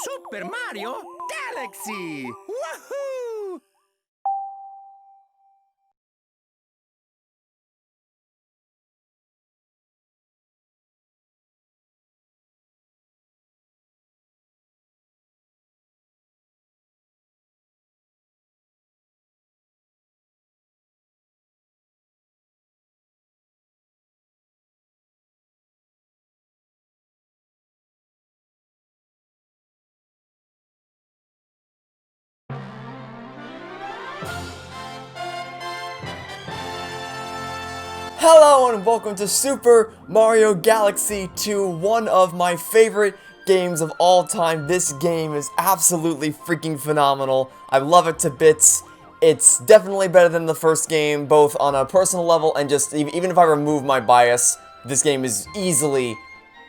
Super Mario Galaxy! Woohoo! Hello and welcome to Super Mario Galaxy 2, one of my favorite games of all time. This game is absolutely freaking phenomenal. I love it to bits. It's definitely better than the first game, both on a personal level and just even if I remove my bias, this game is easily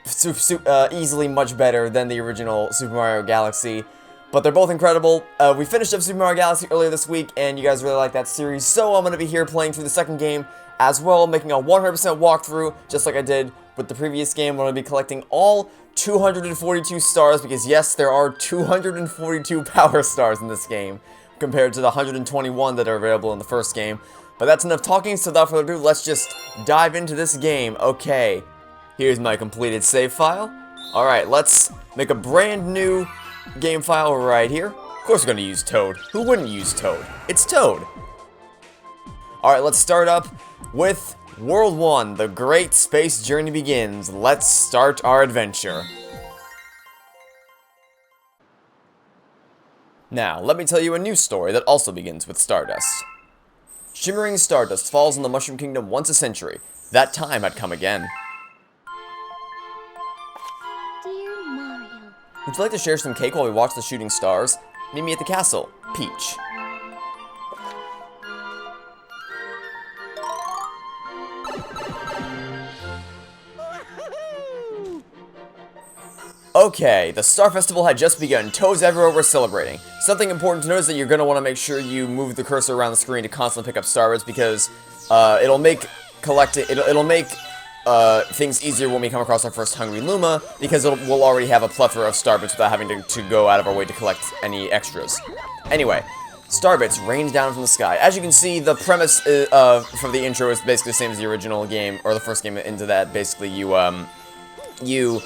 much better than the original Super Mario Galaxy. But they're both incredible. We finished up Super Mario Galaxy earlier this week, and you guys really like that series, so I'm going to be here playing through the second game as well, making a 100% walkthrough, just like I did with the previous game. I'm going to be collecting all 242 stars, because yes, there are 242 power stars in this game, compared to the 121 that are available in the first game. But that's enough talking, so without further ado, let's just dive into this game. Okay, here's my completed save file. Alright, let's make a brand new game file right here. Of course we're going to use Toad. Who wouldn't use Toad? It's Toad. Alright, let's start up with World 1. The great space journey begins. Let's start our adventure. Now, let me tell you a new story that also begins with Stardust. Shimmering stardust falls on the Mushroom Kingdom once a century. That time had come again. Dear Mario. Would you like to share some cake while we watch the shooting stars? Meet me at the castle. Peach. Okay, the Star Festival had just begun. Toads everywhere were celebrating. Something important to note is that you're going to want to make sure you move the cursor around the screen to constantly pick up starbits, because it'll make things easier when we come across our first Hungry Luma, because we'll already have a plethora of starbits without having to go out of our way to collect any extras. Anyway, starbits rained down from the sky. As you can see, the premise from the intro is basically the same as the original game, or the first game into that. Basically, you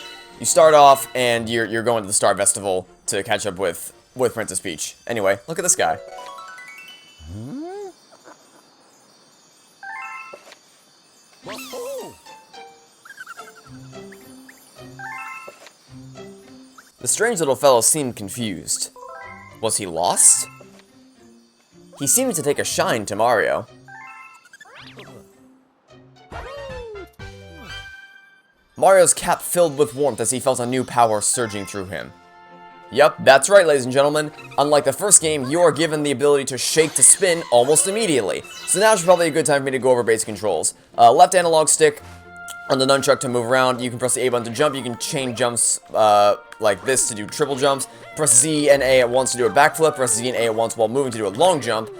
start off, and you're going to the Star Festival to catch up with Princess Peach. Anyway, look at this guy. The strange little fellow seemed confused. Was he lost? He seemed to take a shine to Mario. Mario's cap filled with warmth as he felt a new power surging through him. Yup, that's right, ladies and gentlemen. Unlike the first game, you are given the ability to shake to spin almost immediately. So now's probably a good time for me to go over basic controls. Left analog stick on the nunchuck to move around. You can press the A button to jump. You can chain jumps like this to do triple jumps. Press Z and A at once to do a backflip. Press Z and A at once while moving to do a long jump.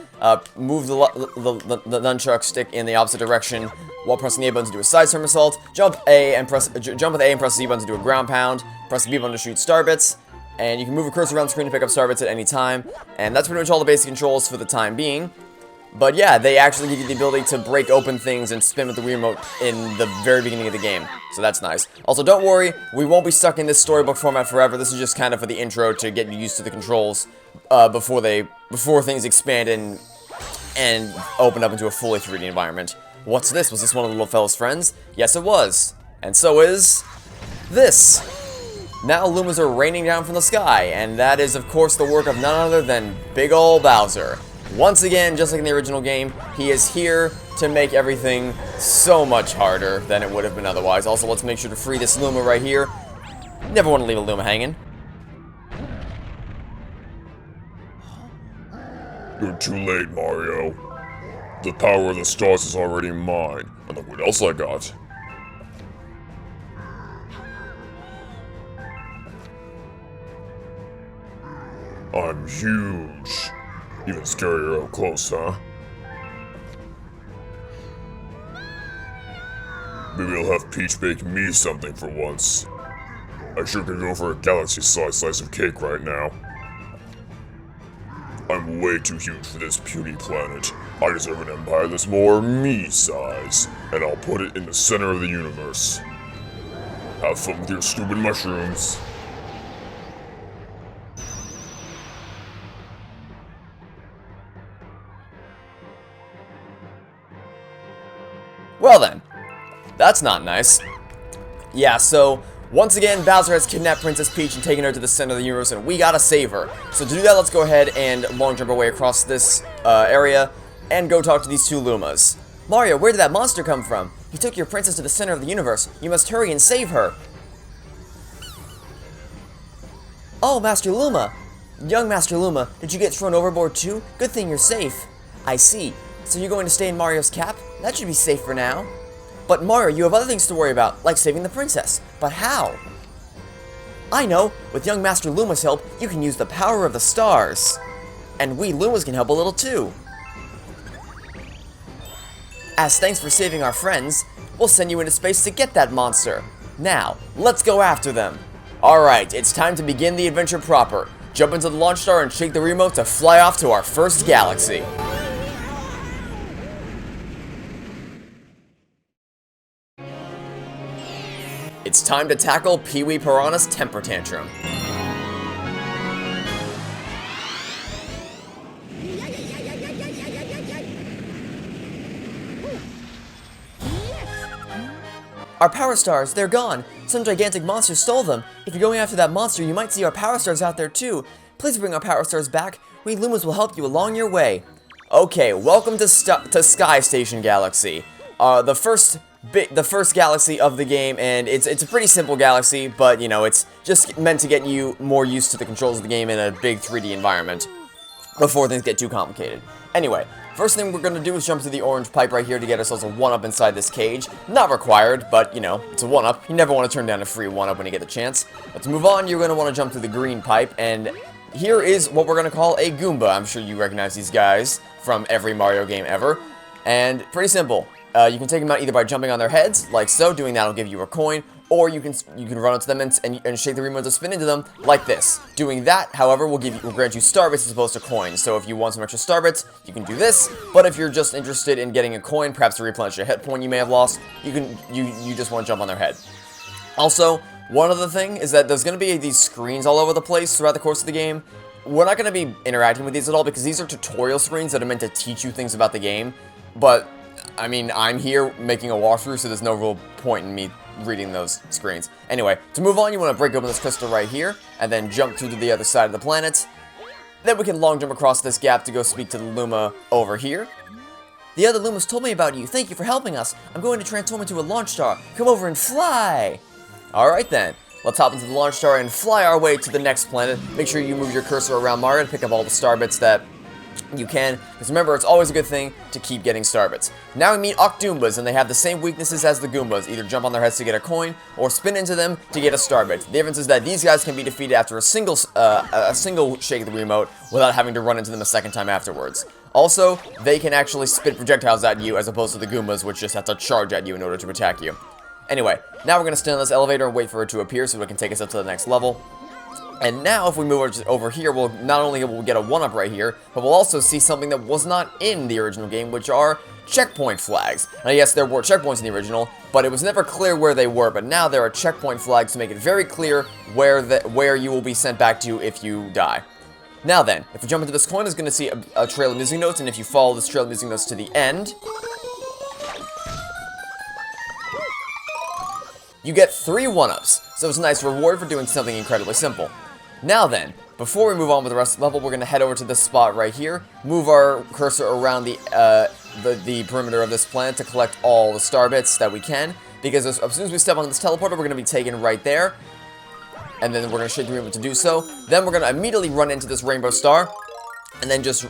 Move the nunchuck stick in the opposite direction while pressing the A button to do a side somersault. Jump with A and press Z button to do a ground pound. Press the B button to shoot starbits. And you can move a cursor around the screen to pick up starbits at any time. And that's pretty much all the basic controls for the time being. But yeah, they actually give you the ability to break open things and spin with the Wii Remote in the very beginning of the game. So that's nice. Also, don't worry, we won't be stuck in this storybook format forever. This is just kind of for the intro to get you used to the controls before things expand and open up into a fully 3D environment. What's this? Was this one of the little fella's friends? Yes, it was. And so is this. Now Lumas are raining down from the sky, and that is, of course, the work of none other than big ol' Bowser. Once again, just like in the original game, he is here to make everything so much harder than it would have been otherwise. Also, let's make sure to free this Luma right here. Never want to leave a Luma hanging. You're too late, Mario. The power of the stars is already mine. And look what else I got. I'm huge. Even scarier up close, huh? Maybe I'll have Peach bake me something for once. I sure could go for a galaxy-sized slice of cake right now. I'm way too huge for this puny planet. I deserve an empire that's more me-size, and I'll put it in the center of the universe. Have fun with your stupid mushrooms. Well then, that's not nice. Yeah, so, once again, Bowser has kidnapped Princess Peach and taken her to the center of the universe, and we gotta save her. So to do that, let's go ahead and long jump our way across this area, and go talk to these two Lumas. Mario, where did that monster come from? He took your princess to the center of the universe. You must hurry and save her. Oh, Master Luma. Young Master Luma, did you get thrown overboard too? Good thing you're safe. I see. So you're going to stay in Mario's cap? That should be safe for now. But Mario, you have other things to worry about, like saving the princess. But how? I know. With young Master Luma's help, you can use the power of the stars. And we Lumas can help a little too. As thanks for saving our friends, we'll send you into space to get that monster. Now, let's go after them. Alright, it's time to begin the adventure proper. Jump into the launch star and shake the remote to fly off to our first galaxy. It's time to tackle Pee-wee Piranha's temper tantrum. Our power stars, they're gone. Some gigantic monster stole them. If you're going after that monster, you might see our power stars out there too. Please bring our power stars back. We Lumas will help you along your way. Okay, welcome to Sky Station Galaxy. The first galaxy of the game, and it's a pretty simple galaxy, but you know, it's just meant to get you more used to the controls of the game in a big 3D environment before things get too complicated. Anyway, first thing we're gonna do is jump through the orange pipe right here to get ourselves a 1-up inside this cage. Not required, but you know, it's a 1-up. You never want to turn down a free 1-up when you get the chance. But to move on, you're gonna want to jump through the green pipe, and here is what we're gonna call a Goomba. I'm sure you recognize these guys from every Mario game ever. And pretty simple. You can take them out either by jumping on their heads, like so. Doing that will give you a coin, or you can run up to them and shake the remote to spin into them, like this. Doing that, however, will grant you star bits as opposed to coins. So if you want some extra star bits, you can do this. But if you're just interested in getting a coin, perhaps to replenish a hit point you may have lost, you just want to jump on their head. Also, one other thing is that there's going to be these screens all over the place throughout the course of the game. We're not going to be interacting with these at all because these are tutorial screens that are meant to teach you things about the game. But I mean, I'm here making a walkthrough, so there's no real point in me reading those screens. Anyway, to move on, you want to break open this crystal right here, and then jump to the other side of the planet. Then we can long jump across this gap to go speak to the Luma over here. The other Lumas told me about you. Thank you for helping us. I'm going to transform into a launch star. Come over and fly! Alright then. Let's hop into the launch star and fly our way to the next planet. Make sure you move your cursor around Mario to pick up all the star bits that you can, because remember, it's always a good thing to keep getting star bits. Now we meet Octoombas, and they have the same weaknesses as the Goombas. Either jump on their heads to get a coin, or spin into them to get a star bit. The difference is that these guys can be defeated after a single shake of the remote without having to run into them a second time afterwards. Also, they can actually spit projectiles at you as opposed to the Goombas, which just have to charge at you in order to attack you. Anyway, now we're going to stand on this elevator and wait for it to appear so it can take us up to the next level. And now, if we move over here, we'll not only get a 1-up right here, but we'll also see something that was not in the original game, which are checkpoint flags. Now, yes, there were checkpoints in the original, but it was never clear where they were. But now there are checkpoint flags to make it very clear where you will be sent back to if you die. Now then, if you jump into this coin, it's going to see a trail of music notes, and if you follow this trail of music notes to the end, you get 3 1-ups. So it's a nice reward for doing something incredibly simple. Now then, before we move on with the rest of the level, we're going to head over to this spot right here, move our cursor around the perimeter of this planet to collect all the star bits that we can, because as soon as we step on this teleporter, we're going to be taken right there, and then we're going to shake the remote to do so. Then we're going to immediately run into this rainbow star, and then just,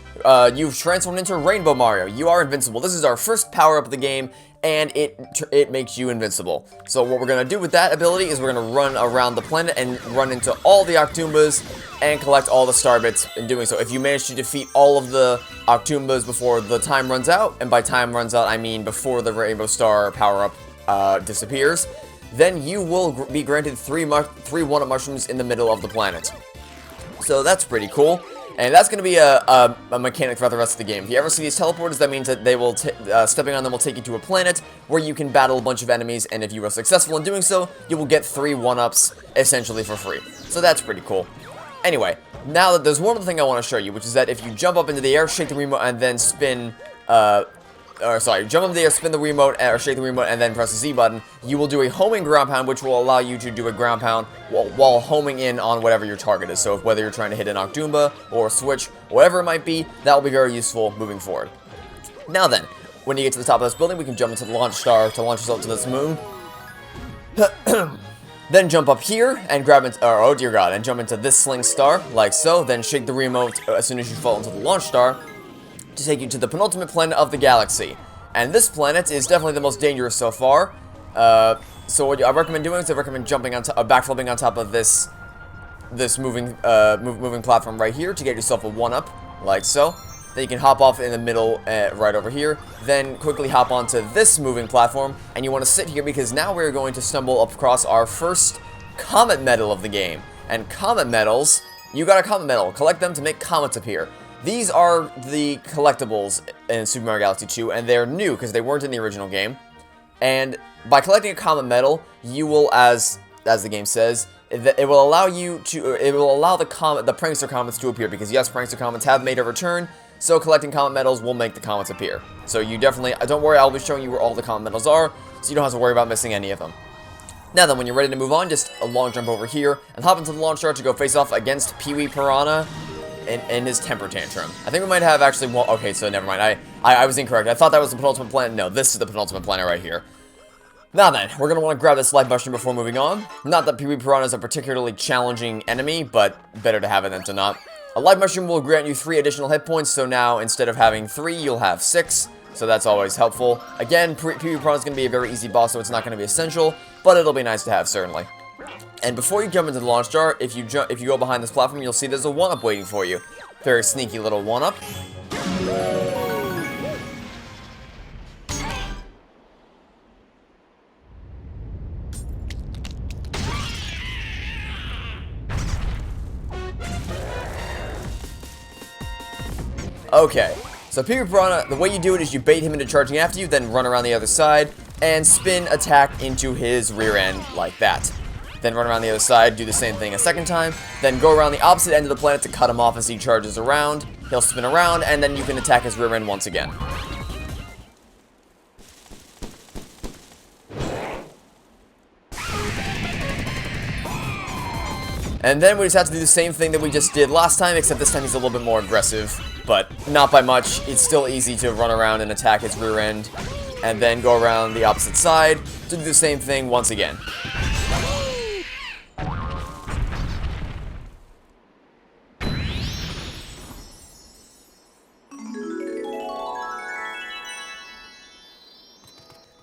you've transformed into Rainbow Mario. You are invincible. This is our first power-up of the game, and it makes you invincible. So what we're going to do with that ability is we're going to run around the planet and run into all the Octoombas and collect all the star bits in doing so. If you manage to defeat all of the Octoombas before the time runs out, and by time runs out I mean before the Rainbow Star power-up disappears, then you will be granted three 1-up mushrooms in the middle of the planet. So that's pretty cool. And that's going to be a mechanic throughout the rest of the game. If you ever see these teleporters, that means that they will stepping on them will take you to a planet where you can battle a bunch of enemies, and if you are successful in doing so, you will get 3 1-ups essentially for free. So that's pretty cool. Anyway, now that there's one other thing I want to show you, which is that if you jump up into the air, shake the remote, and then spin, jump up in the air, spin the remote, or shake the remote, and then press the Z button, you will do a homing ground pound, which will allow you to do a ground pound while homing in on whatever your target is. So whether you're trying to hit an Octoomba, or a Switch, whatever it might be, that will be very useful moving forward. Now then, when you get to the top of this building, we can jump into the launch star to launch yourself to this moon. Then jump up here and grab it, oh dear god, and jump into this sling star, like so. Then shake the remote as soon as you fall into the launch star to take you to the penultimate planet of the galaxy. And this planet is definitely the most dangerous so far. So what I recommend doing is I recommend jumping on backflipping on top of this moving platform right here to get yourself a 1-up, like so. Then you can hop off in the middle right over here. Then quickly hop onto this moving platform, and you want to sit here because now we're going to stumble across our first comet medal of the game. And comet medals, you got a comet medal. Collect them to make comets appear. These are the collectibles in Super Mario Galaxy 2, and they're new because they weren't in the original game. And by collecting a comet medal, you will, as the game says, it will allow the prankster comets to appear, because yes, prankster comets have made a return. So collecting comet medals will make the comets appear. So you definitely, don't worry, I'll be showing you where all the comet medals are, so you don't have to worry about missing any of them. Now then, when you're ready to move on, just a long jump over here, and hop into the launch star to go face off against Pee-wee Piranha in his temper tantrum. I think we might have actually one, okay, so never mind, I was incorrect. I thought that was the penultimate planet. No, this is the penultimate planet right here. Now then, we're going to want to grab this life mushroom before moving on. Not that Pee-wee Piranha is a particularly challenging enemy, but better to have it than to not. A life mushroom will grant you 3 additional hit points, so now instead of having 3, you'll have 6, so that's always helpful. Again, Pee-wee Piranha is going to be a very easy boss, so it's not going to be essential, but it'll be nice to have, certainly. And before you jump into the launch star, if you go behind this platform, you'll see there's a 1-up waiting for you. Very sneaky little 1-up. Okay, so Pee-wee Piranha, the way you do it is you bait him into charging after you, then run around the other side, and spin attack into his rear end like that. Then run around the other side, do the same thing a second time, then go around the opposite end of the planet to cut him off as he charges around. He'll spin around, and then you can attack his rear end once again. And then we just have to do the same thing that we just did last time, except this time he's a little bit more aggressive, but not by much. It's still easy to run around and attack his rear end, and then go around the opposite side to do the same thing once again.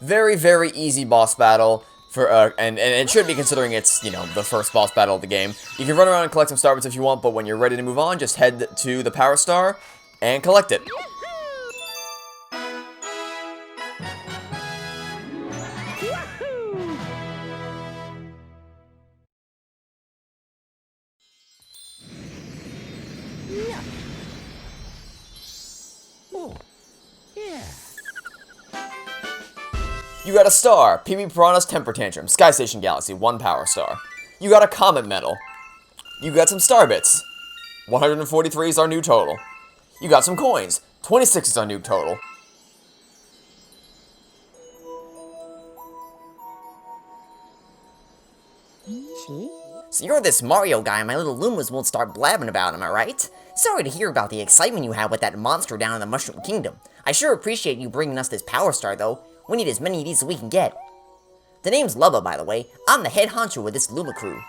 Very, very easy boss battle. And it should be, considering it's, you know, the first boss battle of the game. You can run around and collect some starbits if you want, but when you're ready to move on, just head to the power star and collect it. Oh, yeah. You got a star, Pee-wee Piranha's Temper Tantrum, Sky Station Galaxy, 1 power star. You got a comet medal. You got some star bits. 143 is our new total. You got some coins. 26 is our new total. So you're this Mario guy my little Lumas won't start blabbing about, am I right? Sorry to hear about the excitement you had with that monster down in the Mushroom Kingdom. I sure appreciate you bringing us this power star, though. We need as many of these as we can get. The name's Lubba, by the way. I'm the head honcho with this Luma crew.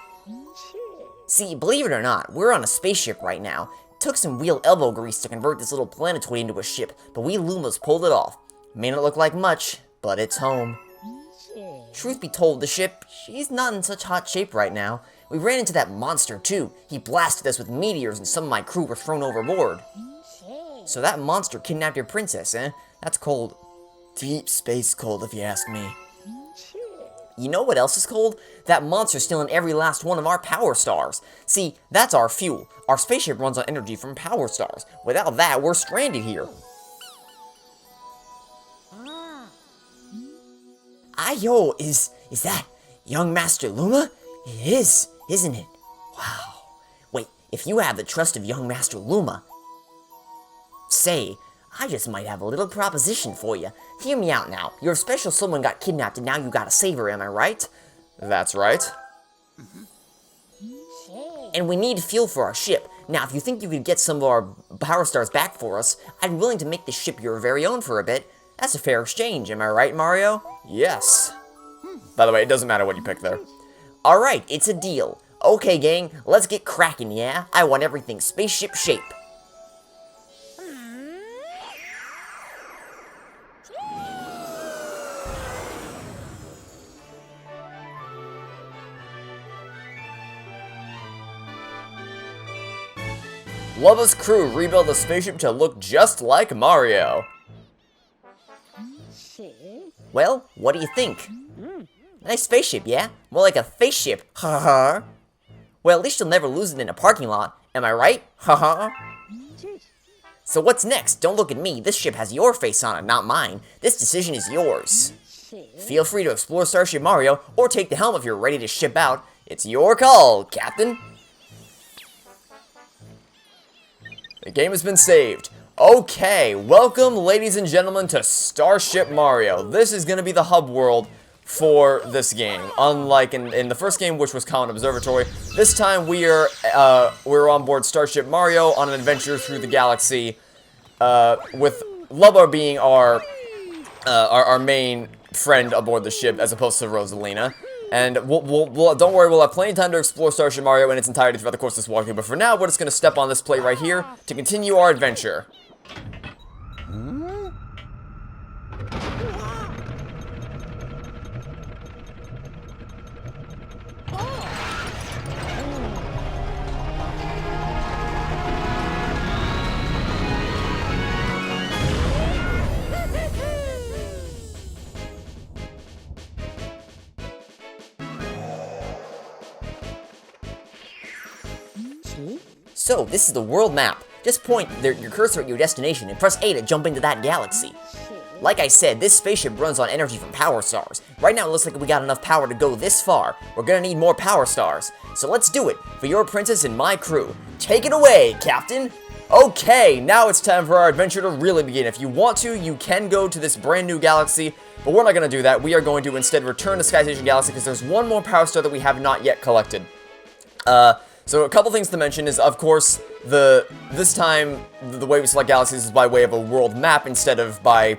See, believe it or not, we're on a spaceship right now. Took some real elbow grease to convert this little planetoid into a ship, but we Lumas pulled it off. May not look like much, but it's home. Truth be told, the ship, she's not in such hot shape right now. We ran into that monster, too. He blasted us with meteors and some of my crew were thrown overboard. So that monster kidnapped your princess, eh? That's cold. Deep space cold, if you ask me. You know what else is cold? That monster stealing every last one of our power stars. See, that's our fuel. Our spaceship runs on energy from power stars. Without that, we're stranded here. Ayo, is that young Master Luma? It is, isn't it? Wow. Wait, if you have the trust of young Master Luma, say, I just might have a little proposition for you. Hear me out now. Your special someone got kidnapped and now you gotta save her, am I right? That's right. And we need fuel for our ship. Now, if you think you could get some of our power stars back for us, I'm willing to make this ship your very own for a bit. That's a fair exchange, am I right, Mario? Yes. By the way, it doesn't matter what you pick there. Alright, it's a deal. Okay, gang, let's get cracking, yeah? I want everything spaceship shape. Lubba's crew rebuilt the spaceship to look just like Mario. Well, what do you think? Nice spaceship, yeah? More like a face ship, haha. Well, at least you'll never lose it in a parking lot, am I right? Haha. So what's next? Don't look at me, this ship has your face on it, not mine. This decision is yours. Feel free to explore Starship Mario, or take the helm if you're ready to ship out. It's your call, Captain. The game has been saved. Okay, welcome, ladies and gentlemen, to Starship Mario. This is going to be the hub world for this game. Unlike in the first game, which was Common Observatory, this time we're on board Starship Mario on an adventure through the galaxy, with Lubba being our main friend aboard the ship, as opposed to Rosalina. And we'll don't worry, we'll have plenty of time to explore Starship Mario in its entirety throughout the course of this walkthrough. But for now, we're just going to step on this plate right here to continue our adventure. So, this is the world map. Just point your cursor at your destination and press A to jump into that galaxy. Like I said, this spaceship runs on energy from power stars. Right now it looks like we got enough power to go this far. We're gonna need more power stars. So let's do it, for your princess and my crew. Take it away, Captain! Okay, now it's time for our adventure to really begin. If you want to, you can go to this brand new galaxy, but we're not gonna do that. We are going to instead return to Sky Station Galaxy because there's one more power star that we have not yet collected. So a couple things to mention is, of course, this time, the way we select galaxies is by way of a world map instead of by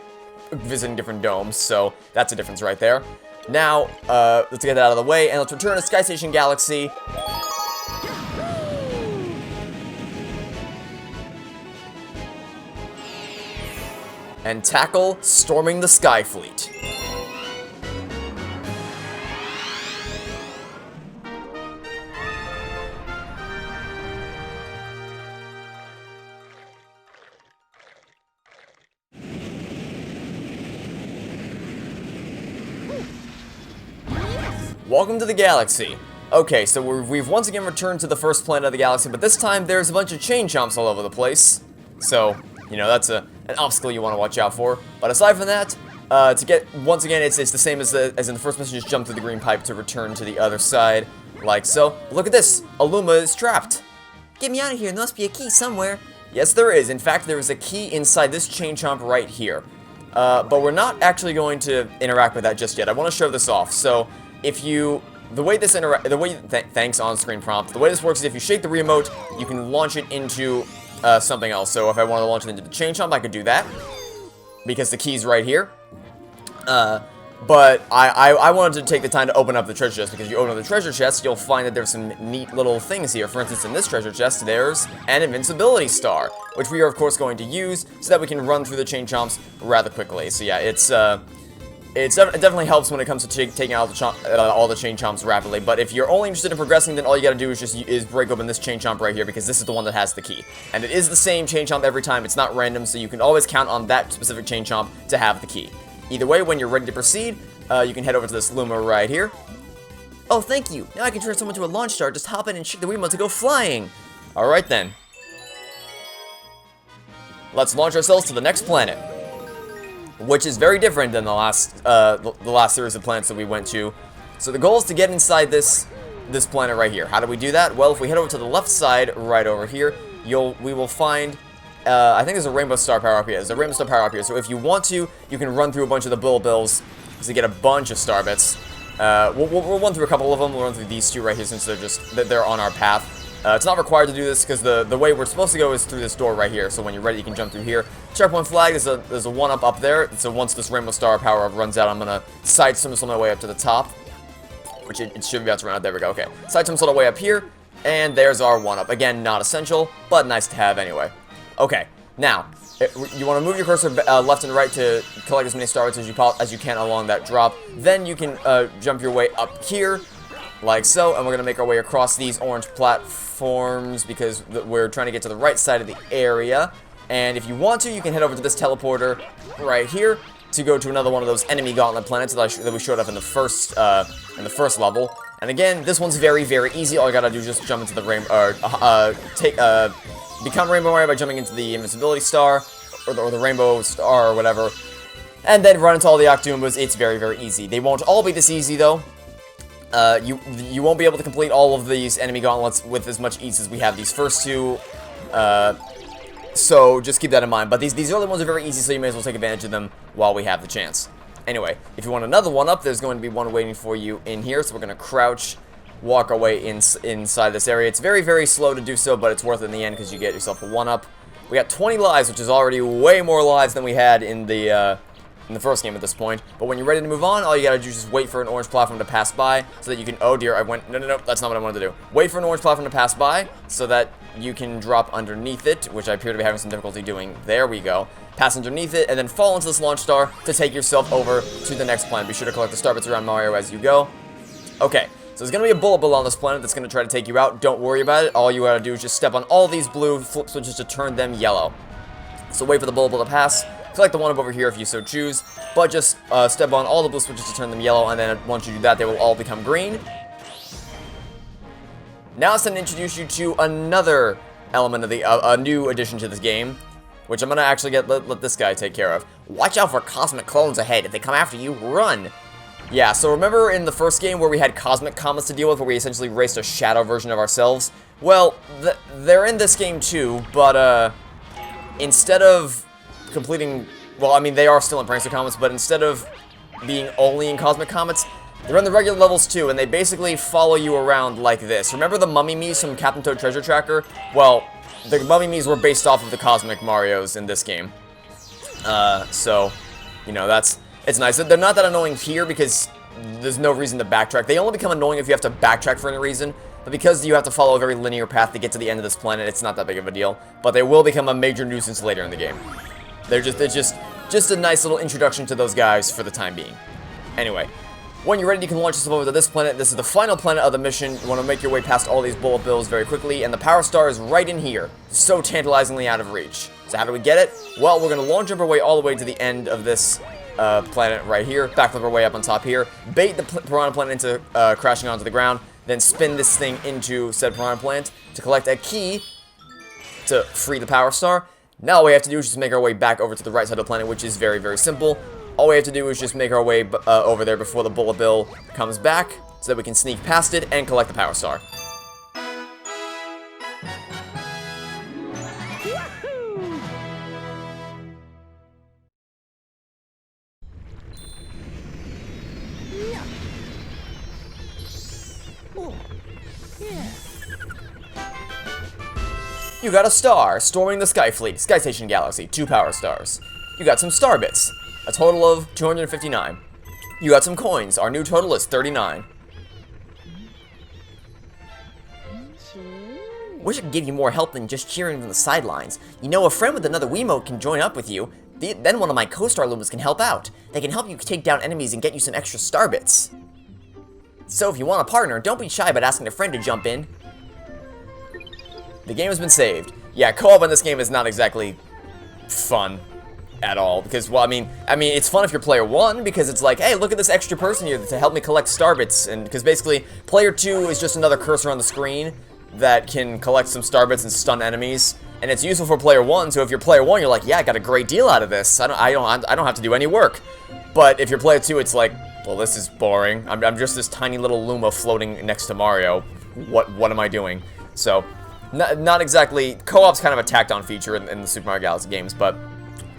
visiting different domes, so that's a difference right there. Now, let's get that out of the way, and let's return to Sky Station Galaxy. And tackle storming the Sky Fleet. Welcome to the galaxy. Okay, so we've once again returned to the first planet of the galaxy, but this time there's a bunch of chain chomps all over the place. So, you know, that's an obstacle you want to watch out for. But aside from that, once again, it's the same as in the first mission, just jump through the green pipe to return to the other side, like so. Look at this, Aluma is trapped. Get me out of here, there must be a key somewhere. Yes, there is. In fact, there is a key inside this chain chomp right here. But we're not actually going to interact with that just yet. I want to show this off. So, thanks on-screen prompt. The way this works is if you shake the remote, you can launch it into something else. So if I want to launch it into the chain chomp, I could do that because the key's right here. But I wanted to take the time to open up the treasure chest, because if you open up the treasure chest, you'll find that there's some neat little things here. For instance, in this treasure chest, there's an invincibility star, which we are of course going to use so that we can run through the chain chomps rather quickly. So yeah, it definitely helps when it comes to taking out all the chain chomps rapidly. But if you're only interested in progressing, then all you gotta do is break open this chain chomp right here, because this is the one that has the key. And it is the same chain chomp every time, it's not random, so you can always count on that specific chain chomp to have the key. Either way, when you're ready to proceed, you can head over to this Luma right here. Oh, thank you. Now I can turn someone to a launch star. Just hop in and shake the Wiimote to go flying. Alright then. Let's launch ourselves to the next planet, which is very different than the last series of planets that we went to. So the goal is to get inside this planet right here. How do we do that? Well, if we head over to the left side, right over here, we will find, I think there's a rainbow star power up here. There's a rainbow star power up here. So if you want to, you can run through a bunch of the Bills to get a bunch of star bits. We'll run through a couple of them. We'll run through these two right here since they're on our path. It's not required to do this because the way we're supposed to go is through this door right here. So when you're ready, you can jump through here. Checkpoint flag, there's a 1-up up there. So once this rainbow star power up runs out, I'm gonna side somersault my way up to the top, which it should be about to run out. There we go. Okay, side somersault way up here, and there's our 1-up. Again, not essential, but nice to have anyway. Okay, now you want to move your cursor left and right to collect as many star bits as you can along that drop. Then you can jump your way up here, like so, and we're gonna make our way across these orange platforms because we're trying to get to the right side of the area. And if you want to, you can head over to this teleporter right here to go to another one of those enemy gauntlet planets that we showed up in the first level. And again, this one's very, very easy. All you gotta do is just jump into the rainbow, become Rainbow Mario by jumping into the invincibility star or the rainbow star or whatever, and then run into all the Octoombas. It's very, very easy. They won't all be this easy though. You won't be able to complete all of these enemy gauntlets with as much ease as we have these first two. So just keep that in mind. But these early ones are very easy, so you may as well take advantage of them while we have the chance. Anyway, if you want another 1-up, there's going to be one waiting for you in here. So we're going to crouch, walk our way inside this area. It's very, very slow to do so, but it's worth it in the end because you get yourself a 1-up. We got 20 lives, which is already way more lives than we had in the first game at this point. But when you're ready to move on, all you gotta do is just wait for an orange platform to pass by so that you can, oh dear, no, that's not what I wanted to do. Wait for an orange platform to pass by so that you can drop underneath it, which I appear to be having some difficulty doing. There we go. Pass underneath it, and then fall into this launch star to take yourself over to the next planet. Be sure to collect the star bits around Mario as you go. Okay, so there's gonna be a bullet bill on this planet that's gonna try to take you out. Don't worry about it. All you gotta do is just step on all these blue flip switches to turn them yellow. So wait for the bullet bill to pass. Collect the 1-up over here if you so choose, but just step on all the blue switches to turn them yellow, and then once you do that, they will all become green. Now it's time to introduce you to another element of a new addition to this game, which I'm gonna actually let this guy take care of. Watch out for cosmic clones ahead. If they come after you, run. Yeah, so remember in the first game where we had cosmic comets to deal with, where we essentially raced a shadow version of ourselves? Well, they're in this game too, but instead of completing, well, I mean, they are still in Prankster Comets, but instead of being only in Cosmic Comets, they're in the regular levels too, and they basically follow you around like this. Remember the Mummy Me's from Captain Toad Treasure Tracker? Well, the Mummy Me's were based off of the Cosmic Marios in this game. So, you know, it's nice. They're not that annoying here because there's no reason to backtrack. They only become annoying if you have to backtrack for any reason. But because you have to follow a very linear path to get to the end of this planet, it's not that big of a deal. But they will become a major nuisance later in the game. It's just a nice little introduction to those guys for the time being. Anyway, when you're ready, you can launch yourself over to this planet. This is the final planet of the mission. You want to make your way past all these bullet bills very quickly, and the power star is right in here. So tantalizingly out of reach. So how do we get it? Well, we're going to launch our way all the way to the end of this planet right here. Backflip our way up on top here. Bait the piranha plant into crashing onto the ground. Then spin this thing into said piranha plant to collect a key to free the power star. Now all we have to do is just make our way back over to the right side of the planet, which is very, very simple. All we have to do is just make our way over there before the bullet bill comes back, so that we can sneak past it and collect the power star. Oh, yeah. You got a star, storming the Sky Fleet, Sky Station Galaxy, 2 power stars. You got some star bits, a total of 259. You got some coins, our new total is 39. Wish I could give you more help than just cheering from the sidelines. You know, a friend with another Wiimote can join up with you. Then one of my co-star Lumas can help out. They can help you take down enemies and get you some extra star bits. So if you want a partner, don't be shy about asking a friend to jump in. The game has been saved. Yeah, co-op in this game is not exactly fun. at all, because, well, I mean, it's fun if you're player 1, because it's like, hey, look at this extra person here to help me collect star bits, and because basically, player 2 is just another cursor on the screen that can collect some star bits and stun enemies, and it's useful for player 1, so if you're player 1, you're like, yeah, I got a great deal out of this, I don't have to do any work. But if you're player 2, it's like, well, this is boring, I'm just this tiny little Luma floating next to Mario, what am I doing? So, not exactly, co-op's kind of a tacked-on feature in the Super Mario Galaxy games, but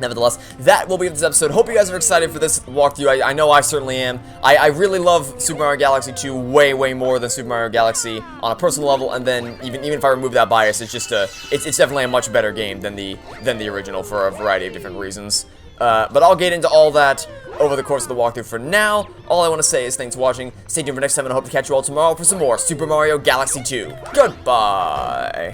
nevertheless, that will be it for this episode. Hope you guys are excited for this walkthrough. I know I certainly am. I really love Super Mario Galaxy 2 way more than Super Mario Galaxy on a personal level, and then even if I remove that bias, it's just it's definitely a much better game than the original for a variety of different reasons. But I'll get into all that over the course of the walkthrough. For now, all I want to say is thanks for watching. Stay tuned for next time, and I hope to catch you all tomorrow for some more Super Mario Galaxy 2. Goodbye!